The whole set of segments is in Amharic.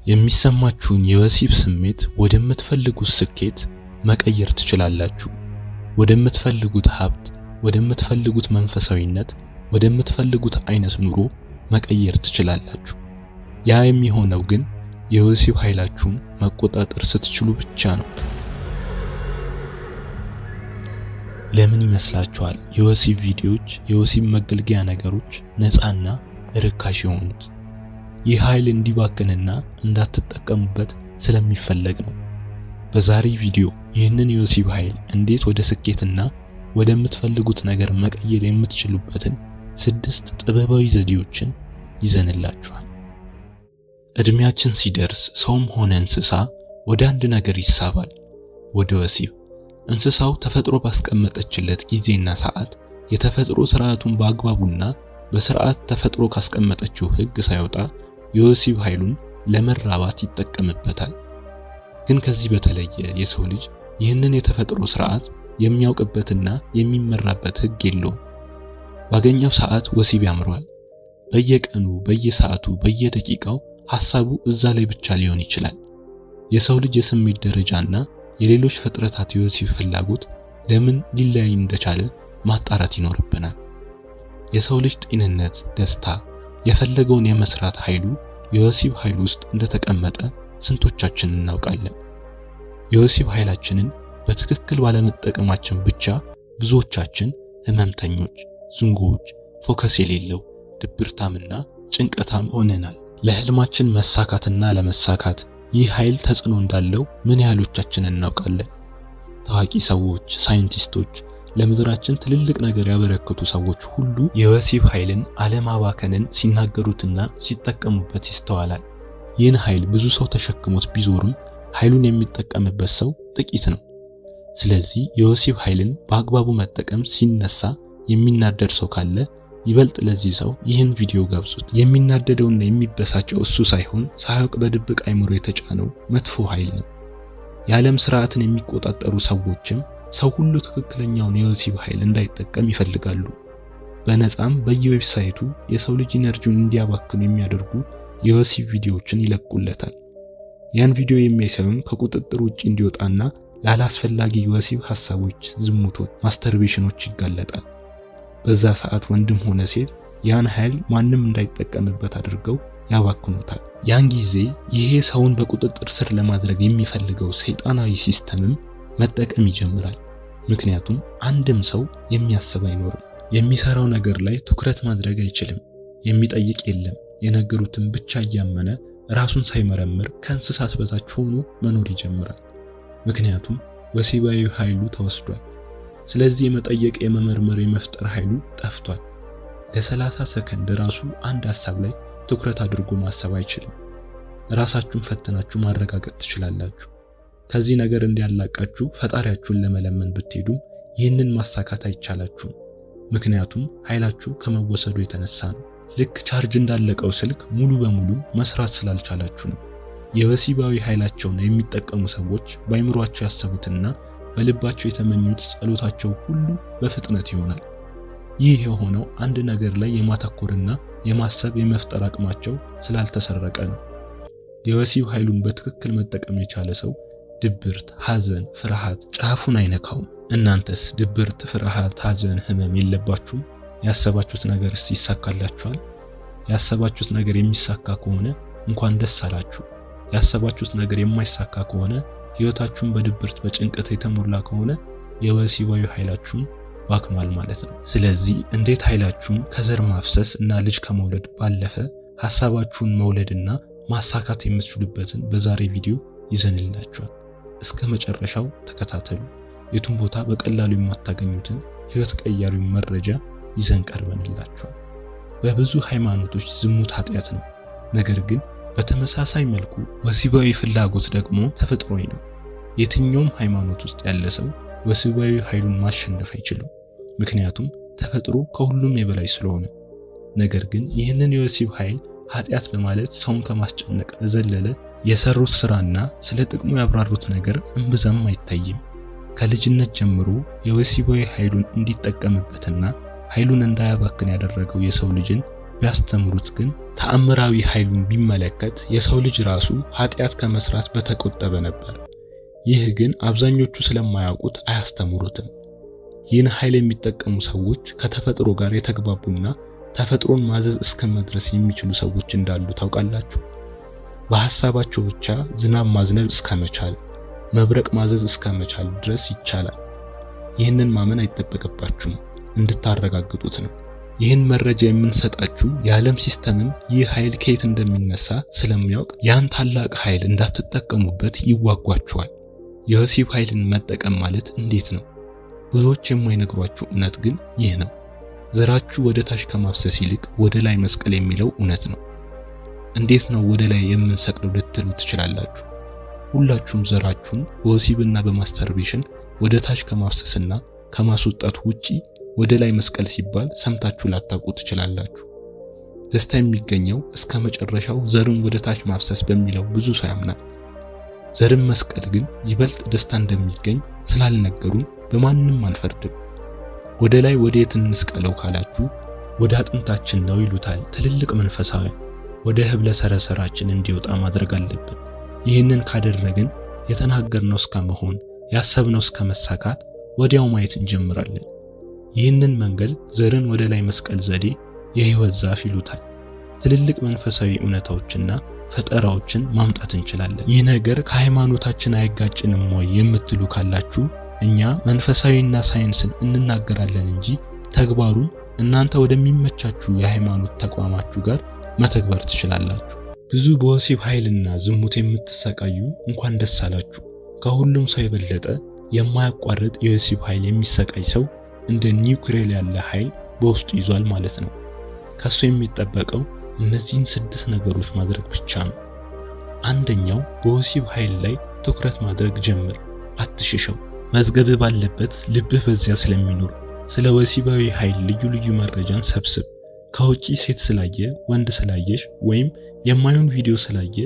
የሚሰማችሁን የወሲብ ስሜት ወደምትፈልጉት ስኬት መቀየር ትችላላችሁ። ወደምትፈልጉት ሀብት፣ ወደምትፈልጉት መንፈሳዊነት፣ ወደምትፈልጉት አይነት ኑሮ መቀየር ትችላላችሁ። ያ የሚሆነው ግን የወሲብ ኃይላችሁን መቆጣጠር ስትችሉ ብቻ ነው። ለምን ይመስላችኋል የወሲብ ቪዲዮዎች፣ የወሲብ መገልገያ ነገሮች ነፃና ርካሽ የሆኑት? ይህ ኃይል እንዲባክንና እንዳትጠቀሙበት ስለሚፈለግ ነው። በዛሬ ቪዲዮ ይህንን የወሲብ ኃይል እንዴት ወደ ስኬትና ወደምትፈልጉት ነገር መቀየር የምትችሉበትን 6 ጥበባዊ ዘዴዎችን ይዘንላችኋል። እድሜያችን ሲደርስ ሰውም ሆነ እንስሳ ወደ አንድ ነገር ይሳባል፣ ወደ ወሲብ። እንስሳው ተፈጥሮ ባስቀመጠችለት ጊዜና ሰዓት የተፈጥሮ ስርዓቱን በአግባቡና በስርዓት ተፈጥሮ ካስቀመጠችው ህግ ሳይወጣ የወሲብ ኃይሉን ለመራባት ይጠቀምበታል። ግን ከዚህ በተለየ የሰው ልጅ ይህንን የተፈጥሮ ስርዓት የሚያውቅበትና የሚመራበት ህግ የለውም። ባገኘው ሰዓት ወሲብ ያምራል። በየቀኑ፣ በየሰዓቱ፣ በየደቂቃው ሐሳቡ እዛ ላይ ብቻ ሊሆን ይችላል። የሰው ልጅ የስሜት ደረጃና የሌሎች ፍጥረታት የወሲብ ፍላጎት ለምን ሊለያይ እንደቻለ ማጣራት ይኖርብናል። የሰው ልጅ ጤንነት፣ ደስታ፣ የፈለገውን የመስራት ኃይሉ የወሲብ ኃይል ውስጥ እንደተቀመጠ ስንቶቻችን እናውቃለን? የወሲብ ኃይላችንን በትክክል ባለመጠቀማችን ብቻ ብዙዎቻችን ህመምተኞች፣ ዝንጎዎች፣ ፎከስ የሌለው ድብርታምና ጭንቀታም ሆነናል። ለህልማችን መሳካትና ለመሳካት ይህ ኃይል ተጽዕኖ እንዳለው ምን ያህሎቻችን እናውቃለን? ታዋቂ ሰዎች፣ ሳይንቲስቶች፣ ለምድራችን ትልልቅ ነገር ያበረከቱ ሰዎች ሁሉ የወሲብ ኃይልን አለማባከንን ሲናገሩትና ሲጠቀሙበት ይስተዋላል። ይህን ኃይል ብዙ ሰው ተሸክሞት ቢዞርም ኃይሉን የሚጠቀምበት ሰው ጥቂት ነው። ስለዚህ የወሲብ ኃይልን በአግባቡ መጠቀም ሲነሳ የሚናደድ ሰው ካለ ይበልጥ ለዚህ ሰው ይህን ቪዲዮ ጋብዙት። የሚናደደውና የሚበሳጨው እሱ ሳይሆን ሳያውቅ በድብቅ አይምሮ የተጫነው መጥፎ ኃይል ነው። የዓለም ስርዓትን የሚቆጣጠሩ ሰዎችም ሰው ሁሉ ትክክለኛውን የወሲብ ኃይል እንዳይጠቀም ይፈልጋሉ። በነፃም በየዌብሳይቱ የሰው ልጅ ኢነርጂውን እንዲያባክን የሚያደርጉ የወሲብ ቪዲዮዎችን ይለቁለታል። ያን ቪዲዮ የሚያሳዩም ከቁጥጥር ውጪ እንዲወጣና ላላስፈላጊ የወሲብ ሐሳቦች፣ ዝሙቶች፣ ማስተርቤሽኖች ይጋለጣል። በዛ ሰዓት ወንድም ሆነ ሴት ያን ኃይል ማንም እንዳይጠቀምበት አድርገው ያባክኑታል። ያን ጊዜ ይሄ ሰውን በቁጥጥር ስር ለማድረግ የሚፈልገው ሰይጣናዊ ሲስተምም መጠቀም ይጀምራል። ምክንያቱም አንድም ሰው የሚያስብ አይኖርም። የሚሰራው ነገር ላይ ትኩረት ማድረግ አይችልም። የሚጠይቅ የለም። የነገሩትን ብቻ እያመነ ራሱን ሳይመረምር ከእንስሳት በታች ሆኖ መኖር ይጀምራል። ምክንያቱም ወሲባዊ ኃይሉ ተወስዷል። ስለዚህ የመጠየቅ፣ የመመርመር፣ የመፍጠር ኃይሉ ጠፍቷል። ለ30 ሰከንድ ራሱ አንድ ሐሳብ ላይ ትኩረት አድርጎ ማሰብ አይችልም። ራሳችሁን ፈትናችሁ ማረጋገጥ ትችላላችሁ። ከዚህ ነገር እንዲያላቃችሁ ፈጣሪያችሁን ለመለመን ብትሄዱ ይህንን ማሳካት አይቻላችሁም። ምክንያቱም ኃይላችሁ ከመወሰዱ የተነሳ ነው። ልክ ቻርጅ እንዳለቀው ስልክ ሙሉ በሙሉ መስራት ስላልቻላችሁ ነው። የወሲባዊ ኃይላቸውን የሚጠቀሙ ሰዎች በአይምሮአቸው ያሰቡትና በልባቸው የተመኙት ጸሎታቸው ሁሉ በፍጥነት ይሆናል። ይህ የሆነው አንድ ነገር ላይ የማተኮርና የማሰብ የመፍጠር አቅማቸው ስላልተሰረቀ ነው። የወሲብ ኃይሉን በትክክል መጠቀም የቻለ ሰው ድብርት፣ ሐዘን፣ ፍርሃት ጫፉን አይነካውም። እናንተስ ድብርት፣ ፍርሃት፣ ሐዘን፣ ህመም የለባችሁም? ያሰባችሁት ነገር ይሳካላችኋል? ያሰባችሁት ነገር የሚሳካ ከሆነ እንኳን ደስ አላችሁ። ያሰባችሁት ነገር የማይሳካ ከሆነ ህይወታችሁን በድብርት በጭንቀት የተሞላ ከሆነ የወሲባዊ ኃይላችሁን ባክኗል ማለት ነው። ስለዚህ እንዴት ኃይላችሁን ከዘር ማፍሰስ እና ልጅ ከመውለድ ባለፈ ሐሳባችሁን መውለድና ማሳካት የምትችሉበትን በዛሬ ቪዲዮ ይዘንላችኋል። እስከ መጨረሻው ተከታተሉ። የቱን ቦታ በቀላሉ የማታገኙትን ህይወት ቀያሪ መረጃ ይዘን ቀርበንላችኋል። በብዙ ሃይማኖቶች ዝሙት ኃጢያት ነው። ነገር ግን በተመሳሳይ መልኩ ወሲባዊ ፍላጎት ደግሞ ተፈጥሯዊ ነው። የትኛውም ሃይማኖት ውስጥ ያለ ሰው ወሲባዊ ኃይሉን ማሸነፍ አይችልም። ምክንያቱም ተፈጥሮ ከሁሉም የበላይ ስለሆነ። ነገር ግን ይህንን የወሲብ ኃይል ኃጢያት በማለት ሰውን ከማስጨነቅ በዘለለ የሰሩት ስራና ስለ ጥቅሙ ያብራሩት ነገር እንብዛም አይታይም። ከልጅነት ጀምሮ የወሲባዊ ኃይሉን እንዲጠቀምበትና ኃይሉን እንዳያባክን ያደረገው የሰው ልጅን ቢያስተምሩት ግን ተአምራዊ ኃይሉን ቢመለከት የሰው ልጅ ራሱ ኃጢያት ከመስራት በተቆጠበ ነበር። ይህ ግን አብዛኞቹ ስለማያውቁት አያስተምሩትም። ይህን ኃይል የሚጠቀሙ ሰዎች ከተፈጥሮ ጋር የተግባቡና ተፈጥሮን ማዘዝ እስከመድረስ የሚችሉ ሰዎች እንዳሉ ታውቃላችሁ። በሐሳባቸው ብቻ ዝናብ ማዝነብ እስከመቻል፣ መብረቅ ማዘዝ እስከመቻል ድረስ ይቻላል። ይህንን ማመን አይጠበቅባችሁም፣ እንድታረጋግጡት ነው። ይህን መረጃ የምንሰጣችሁ የዓለም ሲስተምን ይህ ኃይል ከየት እንደሚነሳ ስለሚያውቅ ያን ታላቅ ኃይል እንዳትጠቀሙበት ይዋጓችኋል። የወሲብ ኃይልን መጠቀም ማለት እንዴት ነው? ብዙዎች የማይነግሯችሁ እውነት ግን ይህ ነው። ዘራችሁ ወደ ታች ከማፍሰስ ይልቅ ወደ ላይ መስቀል የሚለው እውነት ነው። እንዴት ነው ወደ ላይ የምንሰቅለው ልትሉ ትችላላችሁ። ሁላችሁም ዘራችሁን በወሲብና በማስተርቤሽን ወደ ታች ከማፍሰስና ከማስወጣት ውጪ ወደ ላይ መስቀል ሲባል ሰምታችሁ ላታውቁ ትችላላችሁ። ደስታ የሚገኘው እስከ መጨረሻው ዘርን ወደ ታች ማፍሰስ በሚለው ብዙ ሰው ያምናል። ዘርን መስቀል ግን ይበልጥ ደስታ እንደሚገኝ ስላልነገሩን በማንንም አንፈርድም። ወደ ላይ ወዴት እንስቀለው ካላችሁ ወደ አጥንታችን ነው ይሉታል ትልልቅ መንፈሳዊ። ወደ ህብለ ሰረሰራችን እንዲወጣ ማድረግ አለብን። ይህንን ካደረግን የተናገርነው እስከመሆን ያሰብነው እስከመሳካት ወዲያው ማየት እንጀምራለን። ይህንን መንገድ ዘርን ወደ ላይ መስቀል ዘዴ የህይወት ዛፍ ይሉታል። ትልልቅ መንፈሳዊ እውነታዎችና ፈጠራዎችን ማምጣት እንችላለን። ይህ ነገር ከሃይማኖታችን አይጋጭንም ወይ የምትሉ ካላችሁ እኛ መንፈሳዊና ሳይንስን እንናገራለን እንጂ ተግባሩን እናንተ ወደሚመቻችሁ የሃይማኖት ተቋማችሁ ጋር መተግበር ትችላላችሁ። ብዙ በወሲብ ኃይልና ዝሙት የምትሰቃዩ እንኳን ደስ አላችሁ። ከሁሉም ሰው የበለጠ የማያቋርጥ የወሲብ ኃይል የሚሰቃይ ሰው እንደ ኒውክሌር ያለ ኃይል በውስጡ ይዟል ማለት ነው። ከሱ የሚጠበቀው እነዚህን 6 ነገሮች ማድረግ ብቻ ነው። አንደኛው በወሲብ ኃይል ላይ ትኩረት ማድረግ ጀምር፣ አትሽሸው። መዝገብ ባለበት ልብህ በዚያ ስለሚኖር ስለ ወሲባዊ ኃይል ልዩ ልዩ መረጃን ሰብስብ። ከውጪ ሴት ስላየ፣ ወንድ ስላየሽ ወይም የማይሆን ቪዲዮ ስላየ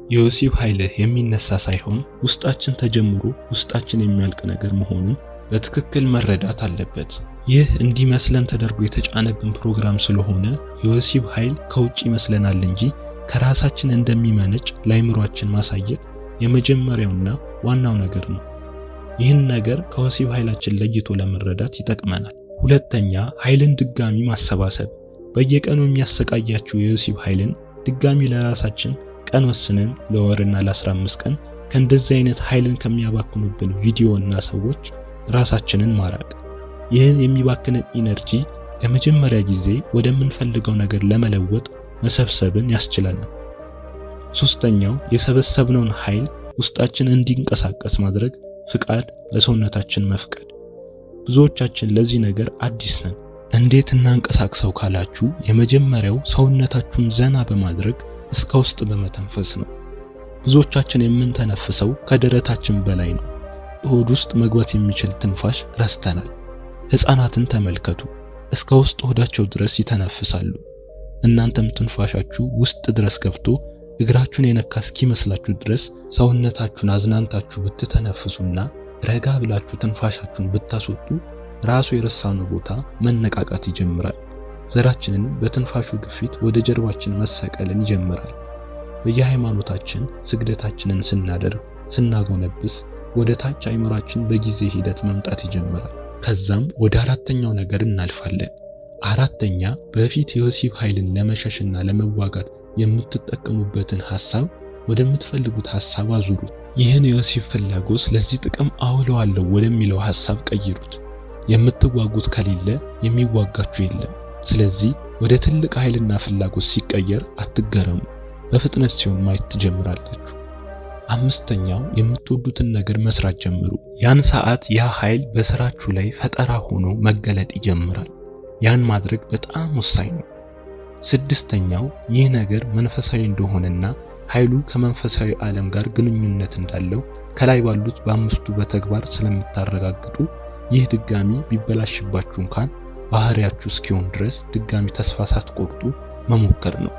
የወሲብ ኃይልህ የሚነሳ ሳይሆን ውስጣችን ተጀምሮ ውስጣችን የሚያልቅ ነገር መሆኑን በትክክል መረዳት አለበት። ይህ እንዲመስለን ተደርጎ የተጫነብን ፕሮግራም ስለሆነ የወሲብ ኃይል ከውጪ ይመስለናል እንጂ ከራሳችን እንደሚመነጭ ለአይምሮአችን ማሳየት የመጀመሪያውና ዋናው ነገር ነው። ይህን ነገር ከወሲብ ኃይላችን ለይቶ ለመረዳት ይጠቅመናል። ሁለተኛ ኃይልን ድጋሚ ማሰባሰብ። በየቀኑ የሚያሰቃያችሁ የወሲብ ኃይልን ድጋሚ ለራሳችን ቀን ወስነን ለወርና ለ15 ቀን ከእንደዚህ አይነት ኃይልን ከሚያባክኑብን ቪዲዮና ሰዎች ራሳችንን ማራቅ። ይህን የሚባክንን ኢነርጂ ለመጀመሪያ ጊዜ ወደምንፈልገው ነገር ለመለወጥ መሰብሰብን ያስችለናል። ሶስተኛው የሰበሰብነውን ኃይል ውስጣችን እንዲንቀሳቀስ ማድረግ፣ ፍቃድ ለሰውነታችን መፍቀድ። ብዙዎቻችን ለዚህ ነገር አዲስ ነን። እንዴት እናንቀሳቅሰው ካላችሁ የመጀመሪያው ሰውነታችሁን ዘና በማድረግ እስከ ውስጥ በመተንፈስ ነው። ብዙዎቻችን የምንተነፍሰው ከደረታችን በላይ ነው። ሆድ ውስጥ መግባት የሚችል ትንፋሽ ረስተናል። ህፃናትን ተመልከቱ፣ እስከ ውስጥ ሆዳቸው ድረስ ይተነፍሳሉ። እናንተም ትንፋሻችሁ ውስጥ ድረስ ገብቶ እግራችሁን የነካ እስኪመስላችሁ ድረስ ሰውነታችሁን አዝናንታችሁ ብትተነፍሱና ረጋ ብላችሁ ትንፋሻችሁን ብታስወጡ ራሱ የረሳነው ቦታ መነቃቃት ይጀምራል። ዘራችንን በትንፋሹ ግፊት ወደ ጀርባችን መሰቀልን ይጀምራል። በየሃይማኖታችን ስግደታችንን ስናደርግ ስናጎነብስ ወደ ታች አይምራችን በጊዜ ሂደት መምጣት ይጀምራል። ከዛም ወደ አራተኛው ነገር እናልፋለን። አራተኛ በፊት የወሲብ ኃይልን ለመሸሽና ለመዋጋት የምትጠቀሙበትን ሐሳብ ወደምትፈልጉት ሐሳብ አዙሩት። ይህን የወሲብ ፍላጎት ለዚህ ጥቅም አውለዋለሁ ወደሚለው ሐሳብ ቀይሩት። የምትዋጉት ከሌለ የሚዋጋችሁ የለም። ስለዚህ ወደ ትልቅ ኃይልና ፍላጎት ሲቀየር አትገረሙ። በፍጥነት ሲሆን ማየት ትጀምራላችሁ። አምስተኛው የምትወዱትን ነገር መስራት ጀምሩ። ያን ሰዓት ያ ኃይል በስራችሁ ላይ ፈጠራ ሆኖ መገለጥ ይጀምራል። ያን ማድረግ በጣም ወሳኝ ነው። ስድስተኛው ይህ ነገር መንፈሳዊ እንደሆነና ኃይሉ ከመንፈሳዊ ዓለም ጋር ግንኙነት እንዳለው ከላይ ባሉት በአምስቱ በተግባር ስለምታረጋግጡ ይህ ድጋሚ ቢበላሽባችሁ እንኳን ባህሪያችሁ እስኪሆን ድረስ ድጋሚ ተስፋ ሳትቆርጡ መሞከር ነው።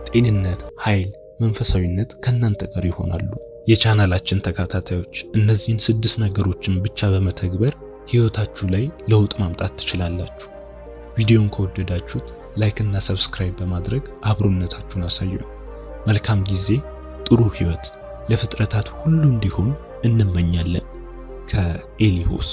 ጤንነት፣ ኃይል፣ መንፈሳዊነት ከናንተ ጋር ይሆናሉ። የቻናላችን ተከታታዮች እነዚህን 6 ነገሮችን ብቻ በመተግበር ህይወታችሁ ላይ ለውጥ ማምጣት ትችላላችሁ። ቪዲዮን ከወደዳችሁት ላይክ እና ሰብስክራይብ በማድረግ አብሮነታችሁን አሳዩ። መልካም ጊዜ፣ ጥሩ ህይወት ለፍጥረታት ሁሉ እንዲሆን እንመኛለን። ከኤሊሁስ